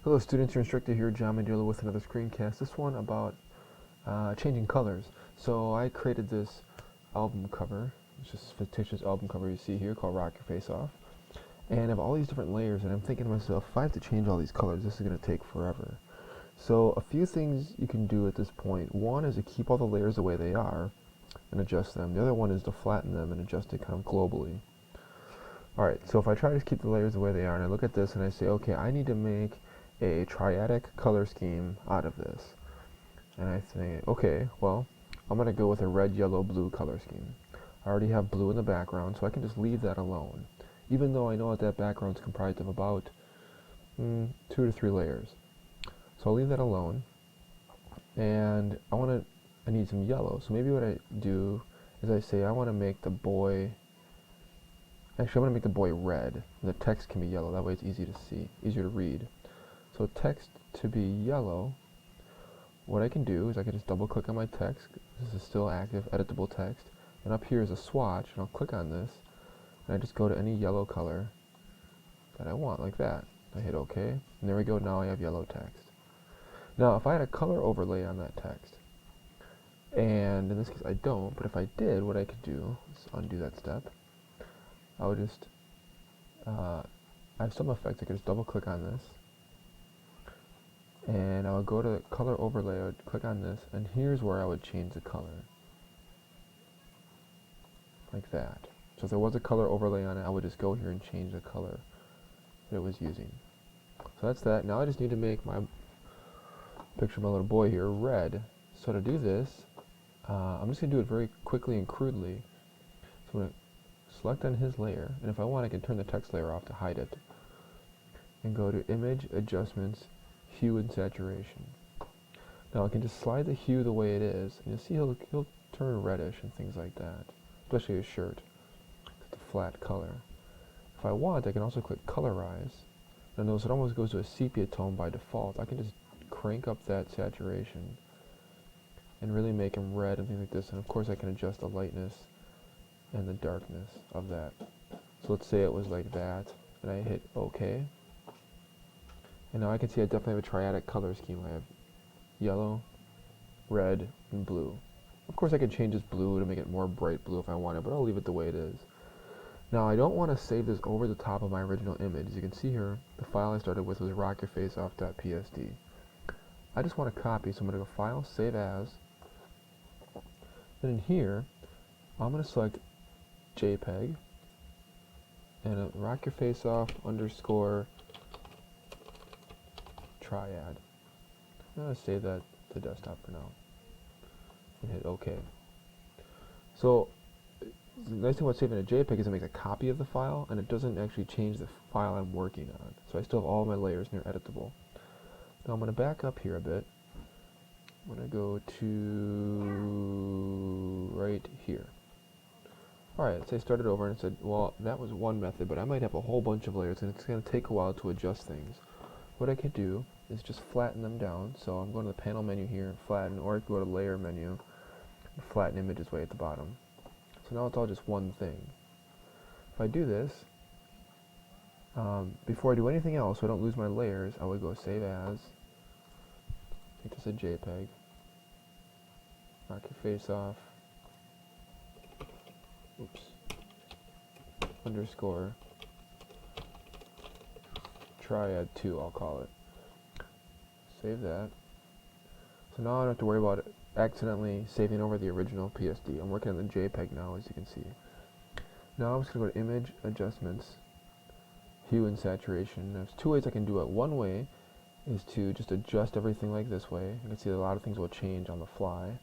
Hello students, your instructor here, John Mandela, with another screencast. This one about changing colors. So I created this album cover. It's just a fictitious album cover you see here called Rock Your Face Off. And I have all these different layers, and I'm thinking to myself, if I have to change all these colors, this is going to take forever. So a few things you can do at this point. One is to keep all the layers the way they are and adjust them. The other one is to flatten them and adjust it kind of globally. Alright, so if I try to keep the layers the way they are, and I look at this and I say, okay, I need to make a triadic color scheme out of this. And I think, okay, well, I'm going to go with a red, yellow, blue color scheme. I already have blue in the background, so I can just leave that alone, even though I know that background is comprised of about 2 to 3 layers. So I'll leave that alone, and I need some yellow. So maybe what I do is I say I want to make the boy, actually I want to make the boy red, and the text can be yellow. That way it's easy to see, easier to read. So text to be yellow, what I can do is I can just double click on my text. This is still active, editable text. And up here is a swatch, and I'll click on this, and I just go to any yellow color that I want, like that. I hit OK, and there we go, now I have yellow text. Now if I had a color overlay on that text, and in this case I don't, but if I did, what I could do is undo that step. I would just, I have some effects. I could just double click on this, and I would go to color overlay, I would click on this, and here's where I would change the color. Like that. So if there was a color overlay on it, I would just go here and change the color that it was using. So that's that. Now I just need to make my picture of my little boy here red. So to do this, I'm just going to do it very quickly and crudely. So I'm going to select on his layer, and if I want I can turn the text layer off to hide it. And go to Image, Adjustments, Hue and Saturation. Now I can just slide the hue the way it is, and you'll see he'll turn reddish and things like that, especially his shirt. It's a flat color. If I want, I can also click Colorize. Now notice it almost goes to a sepia tone by default. I can just crank up that saturation and really make him red and things like this. And of course I can adjust the lightness and the darkness of that. So let's say it was like that, and I hit OK. And now I can see I definitely have a triadic color scheme. I have yellow, red, and blue. Of course I could change this blue to make it more bright blue if I wanted, but I'll leave it the way it is. Now I don't want to save this over the top of my original image. As you can see here, the file I started with was rockyourfaceoff.psd. I just want to copy, so I'm going to go File, Save As. Then in here, I'm going to select JPEG, and rockyourfaceoff _ triad. I'm going to save that to desktop for now and hit OK. So the nice thing about saving a JPEG is it makes a copy of the file, and it doesn't actually change the file I'm working on. So I still have all my layers and they're editable. Now I'm going to back up here a bit. I'm going to go to right here. Alright, so I started over and said, well, that was one method, but I might have a whole bunch of layers and it's going to take a while to adjust things. What I could do is just flatten them down. So I'm going to the panel menu here, flatten, or I could go to layer menu, and flatten images way at the bottom. So now it's all just one thing. If I do this, before I do anything else, so I don't lose my layers, I would go Save As, make this a JPEG, Rock Your Face Off, _ Triad 2, I'll call it. Save that. So now I don't have to worry about it accidentally saving over the original PSD. I'm working on the JPEG now, as you can see. Now I'm just going to go to Image, Adjustments, Hue and Saturation. There's 2 ways I can do it. One way is to just adjust everything like this way. You can see that a lot of things will change on the fly.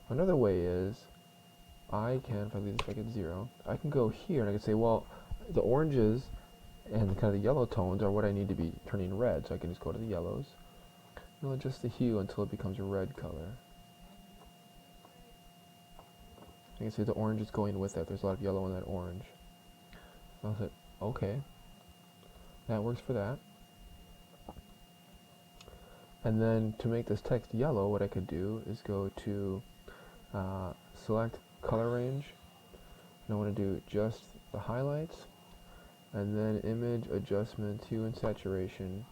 Another way is I can, if I leave this back at 0, I can go here and I can say, well, the oranges and kind of the yellow tones are what I need to be turning red. So I can just go to the yellows and I'll adjust the hue until it becomes a red color. You can see the orange is going with that. There's a lot of yellow in that orange. I'll hit OK. That works for that. And then to make this text yellow, what I could do is go to select color range, and I want to do just the highlights, and then image, adjustment, hue and saturation,